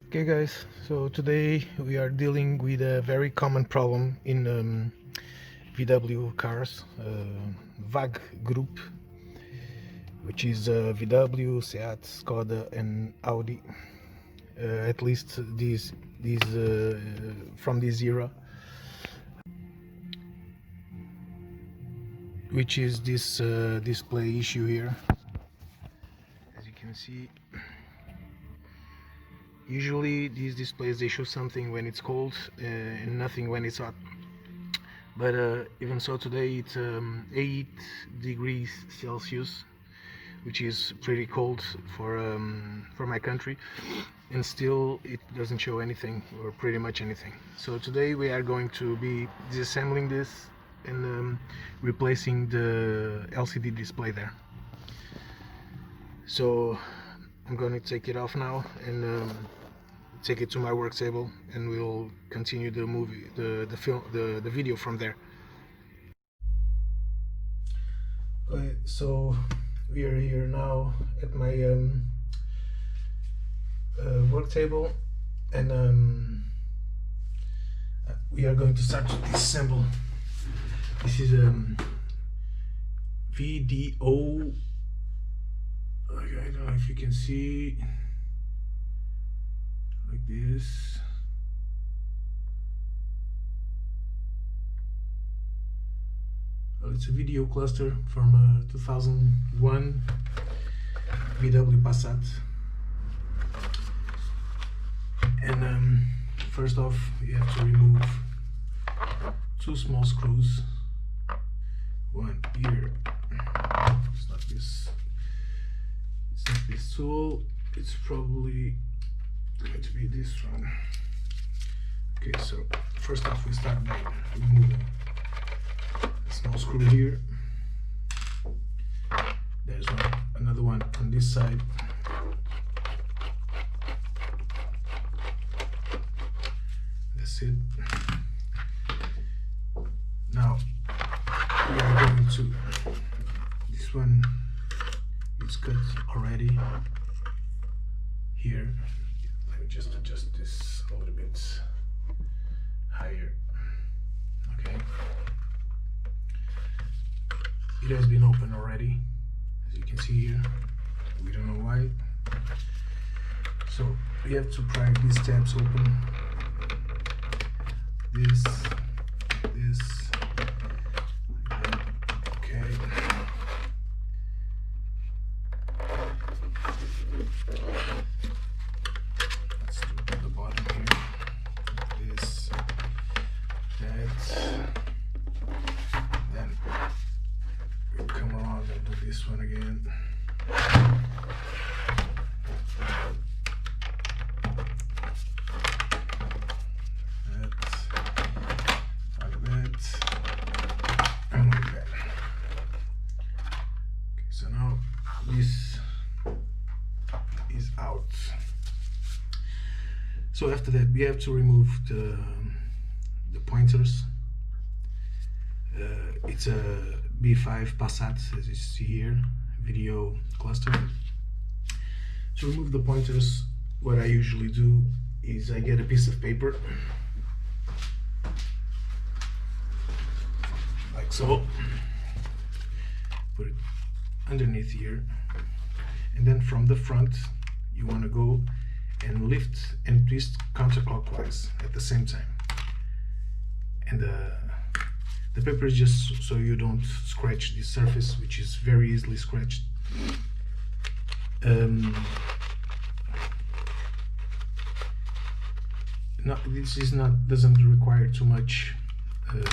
Okay guys, so today we are dealing with a very common problem in VW cars, VAG group, which is VW, Seat, Skoda and Audi, at least these from this era, which is this display issue here. As you can see, usually these displays, they show something when it's cold and nothing when it's hot. But even so, today it's 8 degrees Celsius, which is pretty cold for my country, and still it doesn't show anything, or pretty much anything. So today we are going to be disassembling this and replacing the LCD display there. So I'm going to take it off now and take it to my work table, and we'll continue the video from there. Okay, so we are here now at my work table, and we are going to start to disassemble. This is VDO. I don't know if you can see, like this. Well, it's a video cluster from 2001 VW Passat. And first off, you have to remove two small screws. One here. It's not this. It's not this tool. It's probably going to be this one. Okay, so first off, we start by removing a small screw here. There's another one on this side. That's it. Now we are going to, this one is cut already here. Let me just adjust this a little bit higher. Okay, it has been opened already, as you can see here. We don't know why, so we have to pry these tabs open. This, okay. Let's do it at the bottom here. This, that. Then we'll come around and do this one again. This is out. So after that, we have to remove the pointers. It's a B5 Passat, as you see here, video cluster. To remove the pointers, what I usually do is I get a piece of paper, like so, put it underneath here, and then from the front you want to go and lift and twist counterclockwise at the same time. And the paper is just so you don't scratch the surface, which is very easily scratched. Doesn't require too much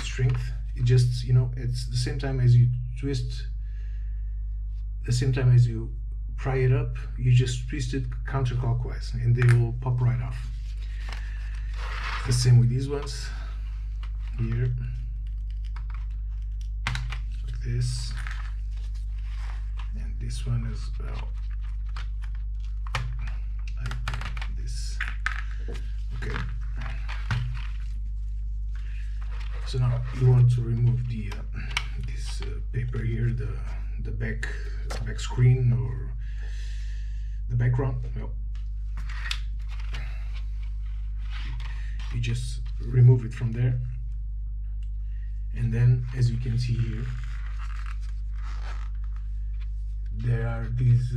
strength. It just, it's the same time as you twist. The same time as you pry it up, you just twist it counterclockwise and they will pop right off. The same with these ones here, like this, and this one as well, like this. Okay, so now you want to remove the this paper here, the back screen or the background. Well, you just remove it from there, and then as you can see here, there are these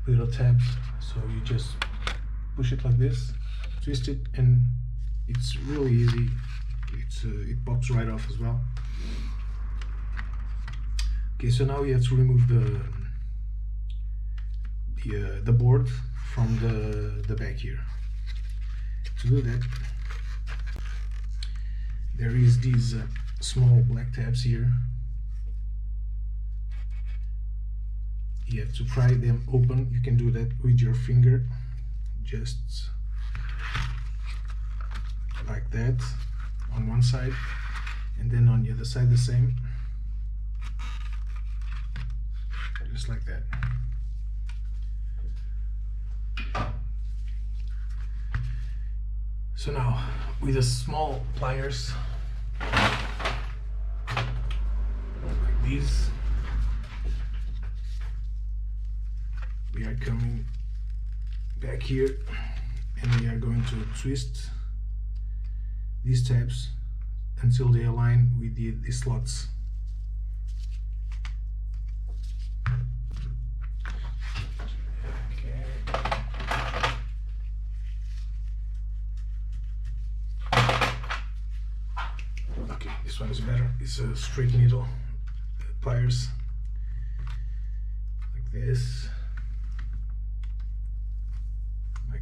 little tabs, so you just push it like this, twist it, and it's really easy. It pops right off as well. Okay, so now you have to remove the board from the back here. To do that, there is these small black tabs here. You have to pry them open. You can do that with your finger, just like that on one side, and then on the other side the same, just like that. So now with the small pliers like these, we are coming back here and we are going to twist these tabs until they align with the slots. Okay, this one is better. It's a straight needle pliers like this.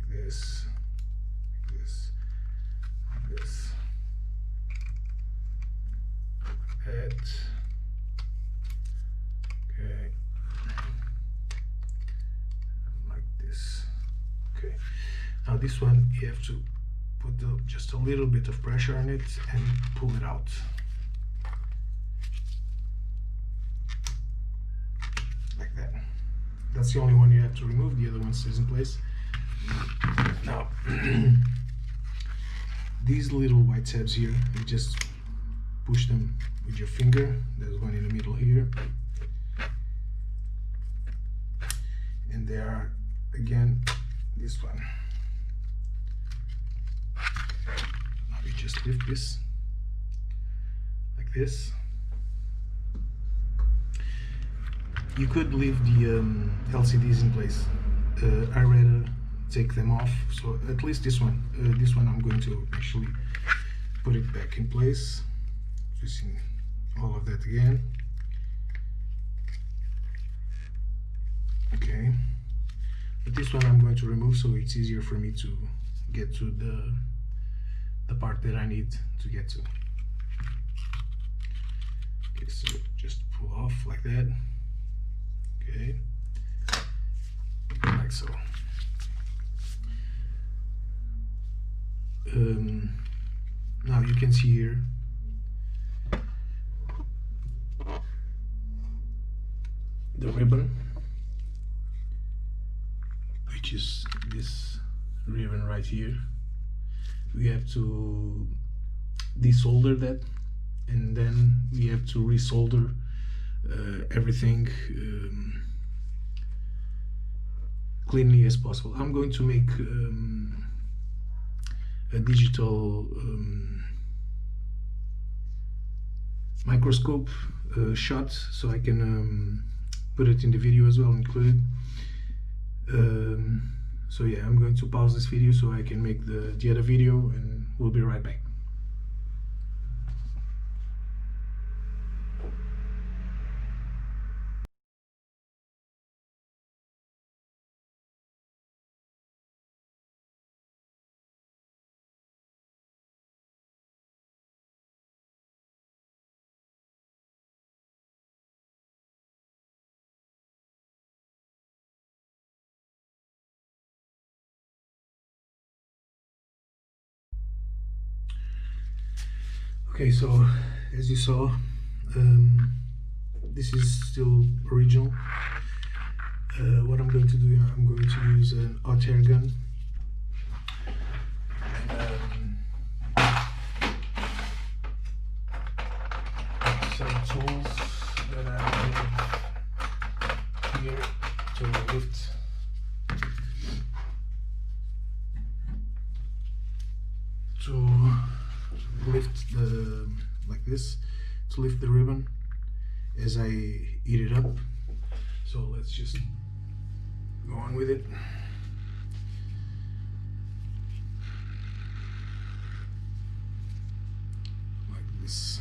This, like this, like this, like that. Okay, like this. Okay, now this one you have to put just a little bit of pressure on it and pull it out. Like that. That's the only one you have to remove, the other one stays in place. Now, these little white tabs here, you just push them with your finger. There's one in the middle here, and there are again this one. Now you just lift this like this. You could leave the LCDs in place. I rather take them off, so at least this one I'm going to actually put it back in place, twisting all of that again. Okay, but this one I'm going to remove so it's easier for me to get to the part that I need to get to. Okay, so just pull off like that. Okay, like so. Now you can see here the ribbon, which is this ribbon right here. We have to desolder that, and then we have to resolder everything cleanly as possible. I'm going to make a digital microscope shot, so I can put it in the video as well, included. So yeah, I'm going to pause this video so I can make the other video, and we'll be right back. Okay, so as you saw, this is still original. What I'm going to do, I'm going to use an hot air gun. Some tools that I have here to lift to lift the, like this, to lift the ribbon as I heat it up. So let's just go on with it. Like this.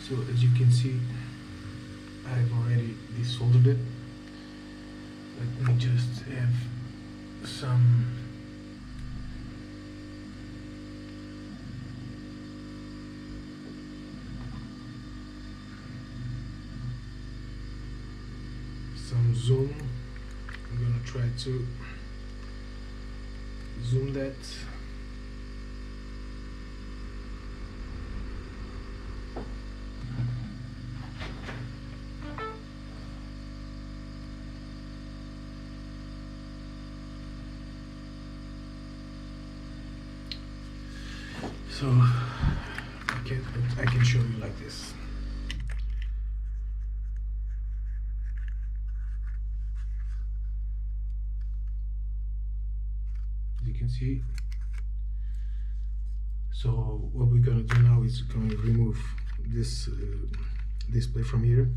So as you can see, I've already desoldered it. Let me just have some zoom. I'm gonna try to zoom that. So I can show you like this. As you can see. So what we're gonna do now is going to remove this display from here.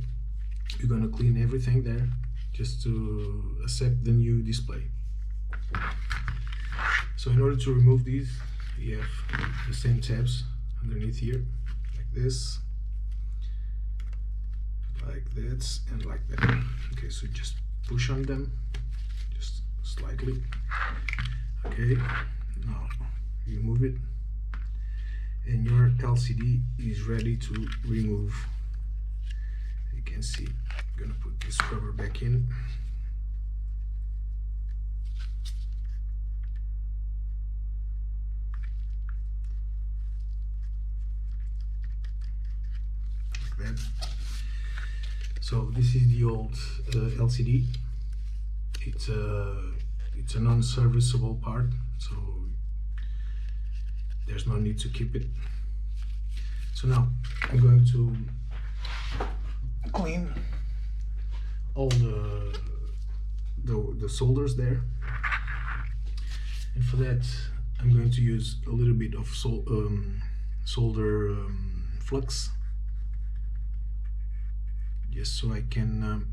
We're gonna clean everything there just to accept the new display. So in order to remove these, you have the same tabs underneath here, like this, like that, and like that. Okay, so just push on them, just slightly. Okay, now you move it, and your LCD is ready to remove. You can see, I'm gonna put this cover back in. That. So this is the old LCD. It's a non-serviceable part, so there's no need to keep it. So now I'm going to clean all the solders there, and for that I'm going to use a little bit of solder flux, just so I can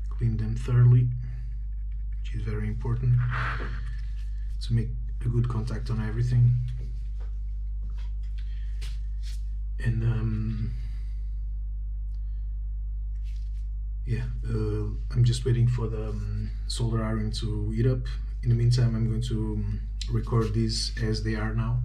clean them thoroughly, which is very important to make a good contact on everything. And yeah, I'm just waiting for the solder iron to heat up. In the meantime, I'm going to record these as they are now.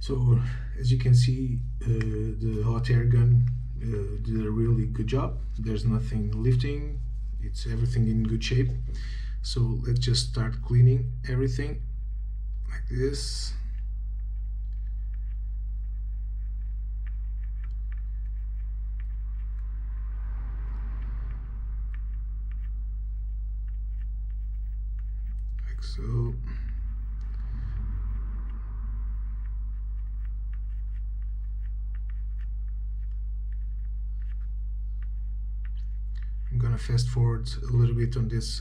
So as you can see, the hot air gun did a really good job. There's nothing lifting, it's everything in good shape. So let's just start cleaning everything like this. Like so. I'm gonna fast forward a little bit on this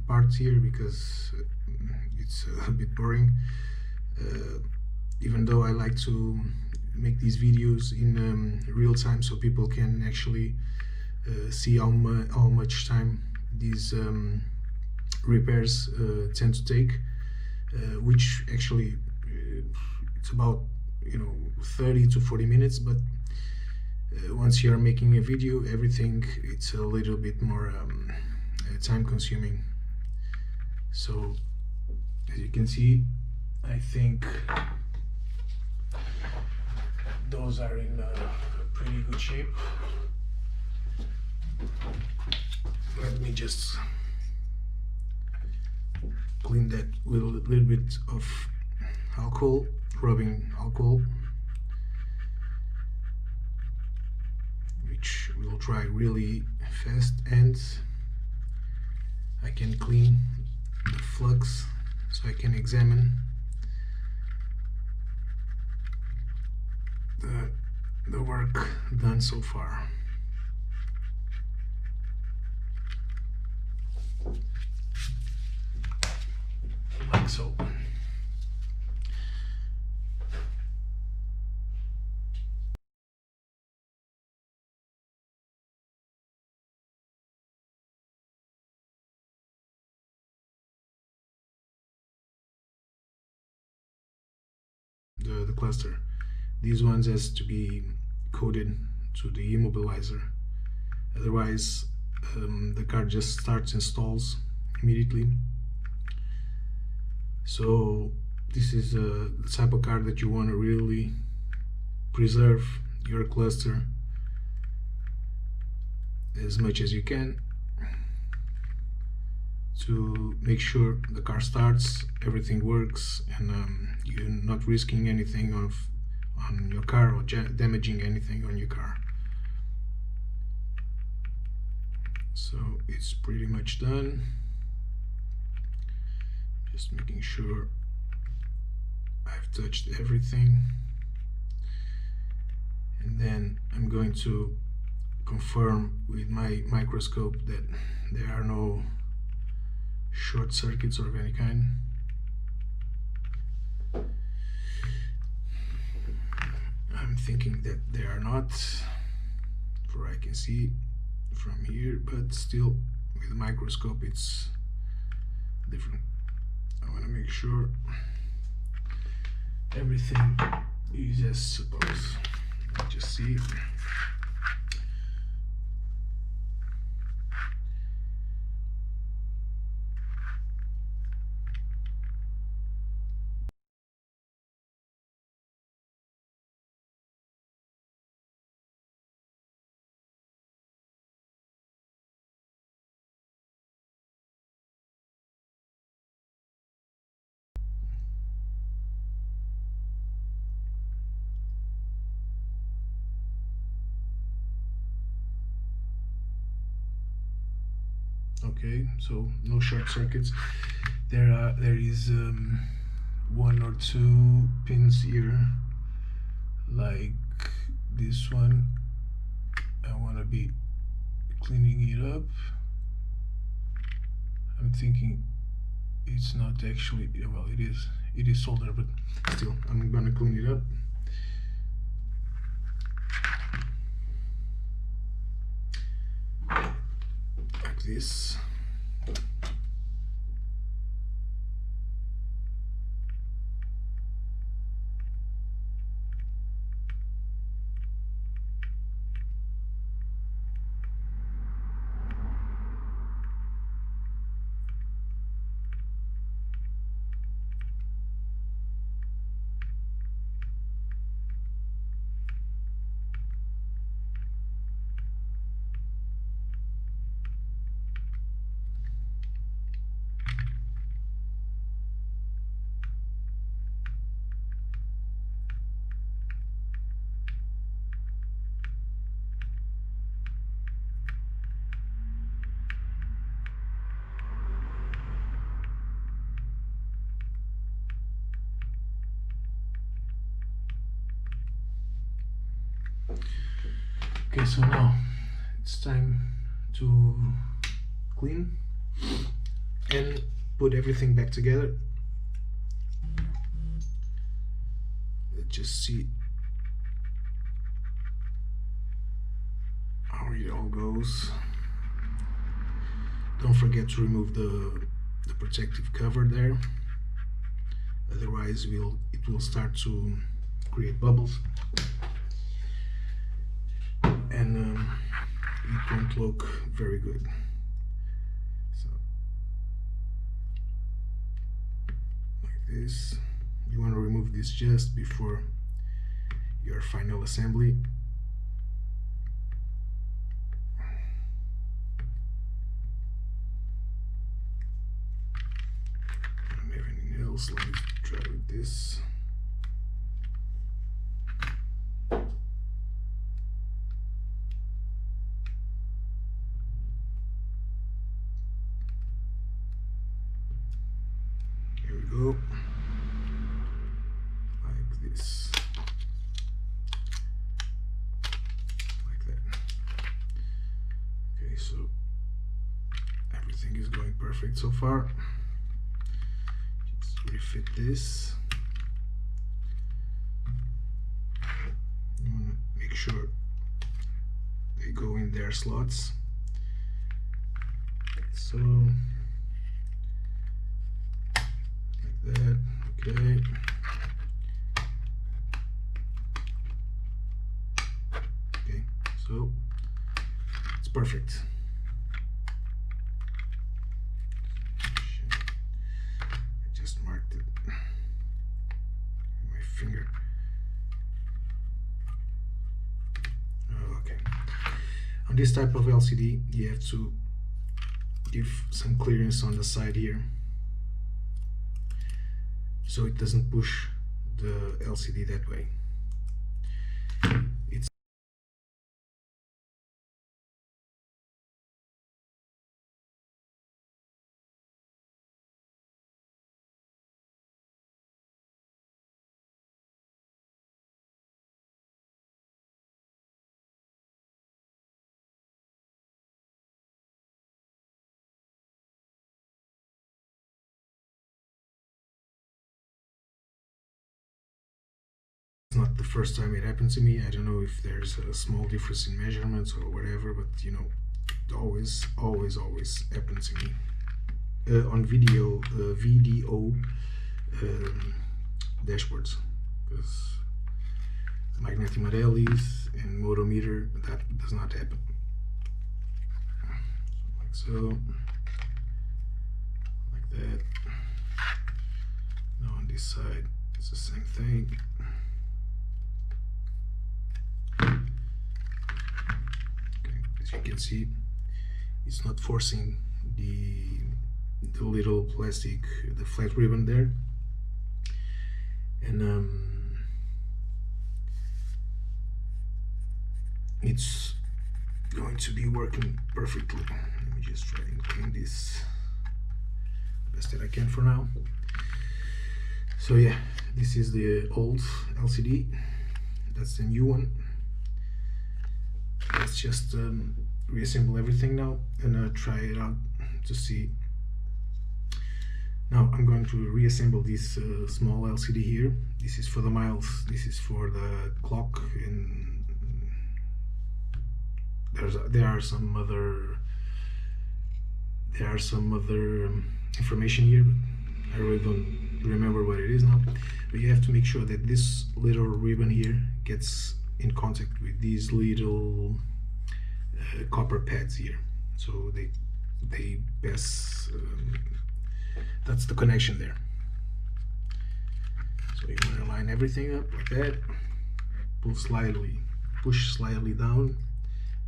part here because it's a bit boring, even though I like to make these videos in real time so people can actually see how much time these repairs tend to take, which actually it's about 30 to 40 minutes, but once you're making a video, everything it's a little bit more time consuming. So As you can see, I think those are in pretty good shape. Let me just clean that with a little bit of alcohol, rubbing alcohol, which will dry really fast, and I can clean the flux so I can examine the work done so far. Like so. The cluster. These ones has to be coded to the immobilizer, otherwise the car just starts installs immediately. So this is the type of car that you want to really preserve your cluster as much as you can to make sure the car starts, everything works, and you're not risking anything on your car or damaging anything on your car. So it's pretty much done. Just making sure I've touched everything, and then I'm going to confirm with my microscope that there are no short circuits of any kind. I'm thinking that they are not, for I can see from here, but still with the microscope it's different. I want to make sure everything is as supposed. Just see. Okay, so no short circuits. There is one or two pins here, like this one. I want to be cleaning it up. I'm thinking it's not actually, well, it is solder, but still I'm gonna clean it up. Like this. Okay, so now it's time to clean and put everything back together. Let's just see how it all goes. Don't forget to remove the protective cover there, otherwise it will start to create bubbles, and it won't look very good. So this. You want to remove this just before your final assembly. I don't have anything else. Let me try with this. Here we go. Like this. Like that. Okay, so everything is going perfect so far. Just refit this. You want to make sure they go in their slots. So like that. Okay. Okay, so it's perfect. I just marked it with my finger. Okay. On this type of LCD, you have to give some clearance on the side here, so it doesn't push the LCD that way. It's not the first time it happened to me. I don't know if there's a small difference in measurements or whatever, but you know, it always happens to me. On VDO dashboards, because magnetometer and motometer, that does not happen. Like so, like that. Now on this side, it's the same thing. Okay, as you can see, it's not forcing the little plastic, the flat ribbon there, and it's going to be working perfectly. Let me just try and clean this the best that I can for now. So yeah, this is the old LCD, that's the new one. Let's just reassemble everything now and try it out to see. Now I'm going to reassemble this small LCD here. This is for the miles, this is for the clock, and there are some other information here. I really don't remember what it is now, but you have to make sure that this little ribbon here gets in contact with these little copper pads here, so they pass. That's the connection there. So you want to line everything up like that, push slightly down,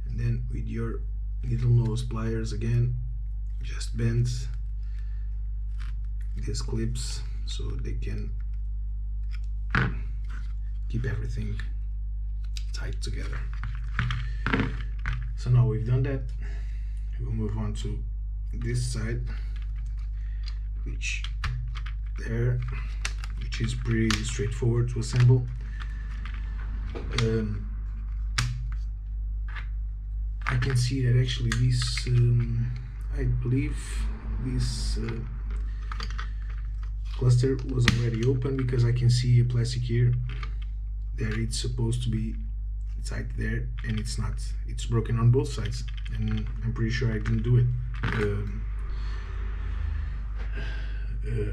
and then with your little nose pliers again, just bend these clips so they can keep everything tight together. So now we've done that, we'll move on to this side, which is pretty straightforward to assemble. I can see that actually this, I believe this cluster was already open, because I can see a plastic here that it's supposed to be tight there, and it's not. It's broken on both sides, and I'm pretty sure I didn't do it.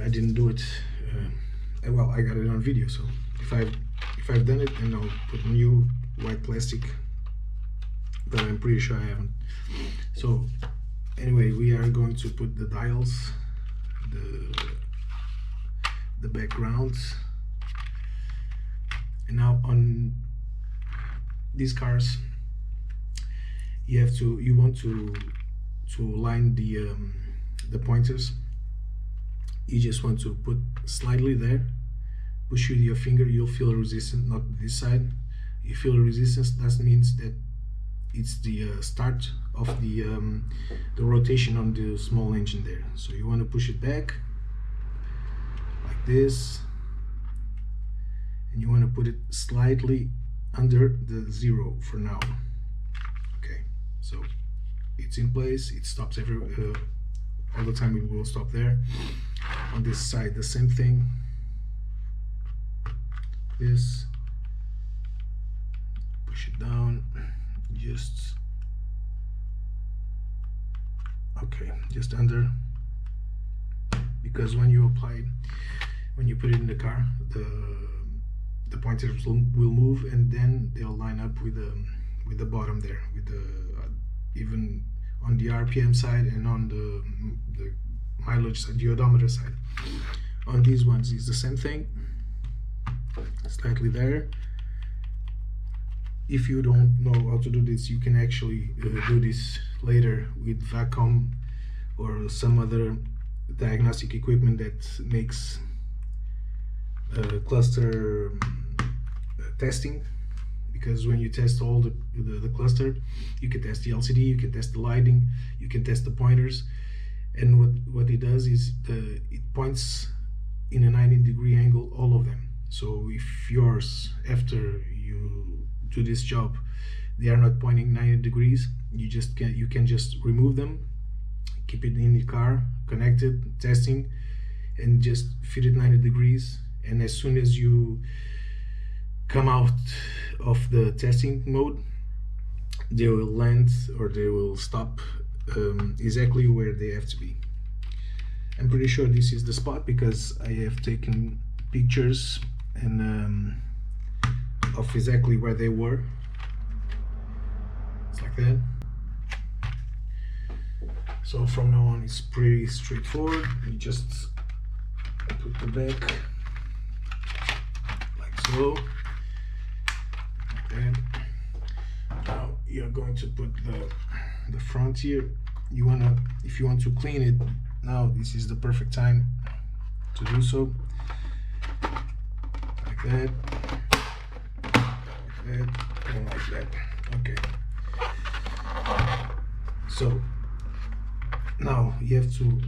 I didn't do it. Well, I got it on video, so if I've done it, then I'll put new white plastic, but I'm pretty sure I haven't. So anyway, we are going to put the dials, the backgrounds. And now on these cars, you want to align the pointers. You just want to put slightly there, push with your finger, you'll feel a resistance. Not this side, you feel a resistance. That means that it's the start of the rotation on the small engine there. So you want to push it back like this, and you want to put it slightly under the 0 for now. Okay, so it's in place, it stops all the time. It will stop there. On this side the same thing. This, push it down, just okay, just under, because when you put it in the car, the pointers will move, and then they'll line up with the bottom there, with the even on the RPM side and on the mileage side, the odometer side. On these ones is the same thing, slightly there. If you don't know how to do this, you can actually do this later with Vacom or some other diagnostic equipment that makes cluster testing, because when you test all the cluster, you can test the LCD, you can test the lighting, you can test the pointers, and what it does is it points in a 90-degree angle, all of them. So if yours, after you do this job, they are not pointing 90 degrees, you can just remove them, keep it in the car connected, testing, and just fit it 90 degrees. And as soon as you come out of the testing mode, they will land, or they will stop exactly where they have to be. I'm pretty sure this is the spot because I have taken pictures and of exactly where they were. It's like that. So from now on it's pretty straightforward. You just put the back like so, like that. Now you're going to put the front here. If you want to clean it, now this is the perfect time to do so. Like that, and like that. Okay. So now you have to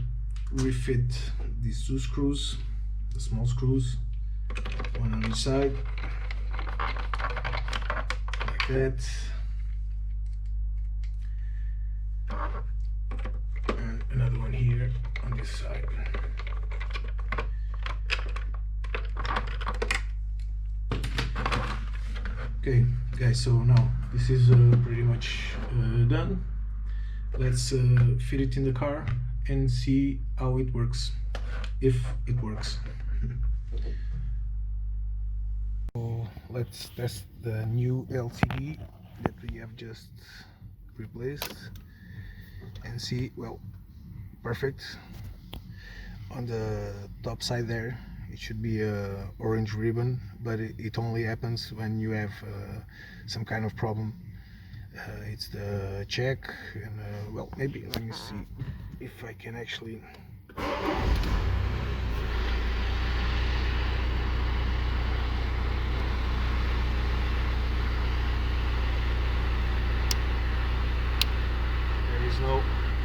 refit these two screws, the small screws, one on each side, like that, and another one here on this side. Okay guys, so now this is pretty much done. Let's fit it in the car and see how it works, if it works. So let's test the new LCD that we have just replaced and see. Well, perfect. On the top side there, it should be a orange ribbon, but it only happens when you have some kind of problem. It's the check, and well, maybe let me see if I can actually. There is no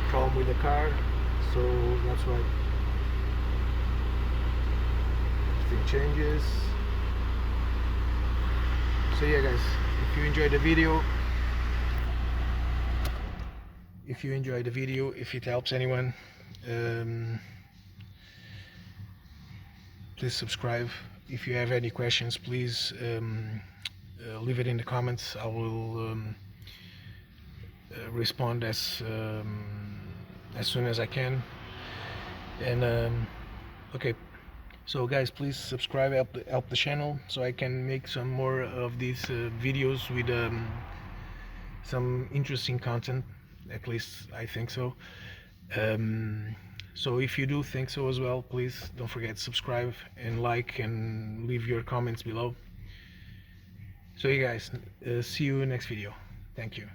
problem with the car, so that's why everything changes. So yeah guys, if you enjoyed the video, if it helps anyone, please subscribe. If you have any questions, please leave it in the comments. I will respond as soon as I can. And okay, so guys, please subscribe, help the channel, so I can make some more of these videos with some interesting content. At least I think so. So if you do think so as well, please don't forget to subscribe and like and leave your comments below. So you guys, see you in next video. Thank you.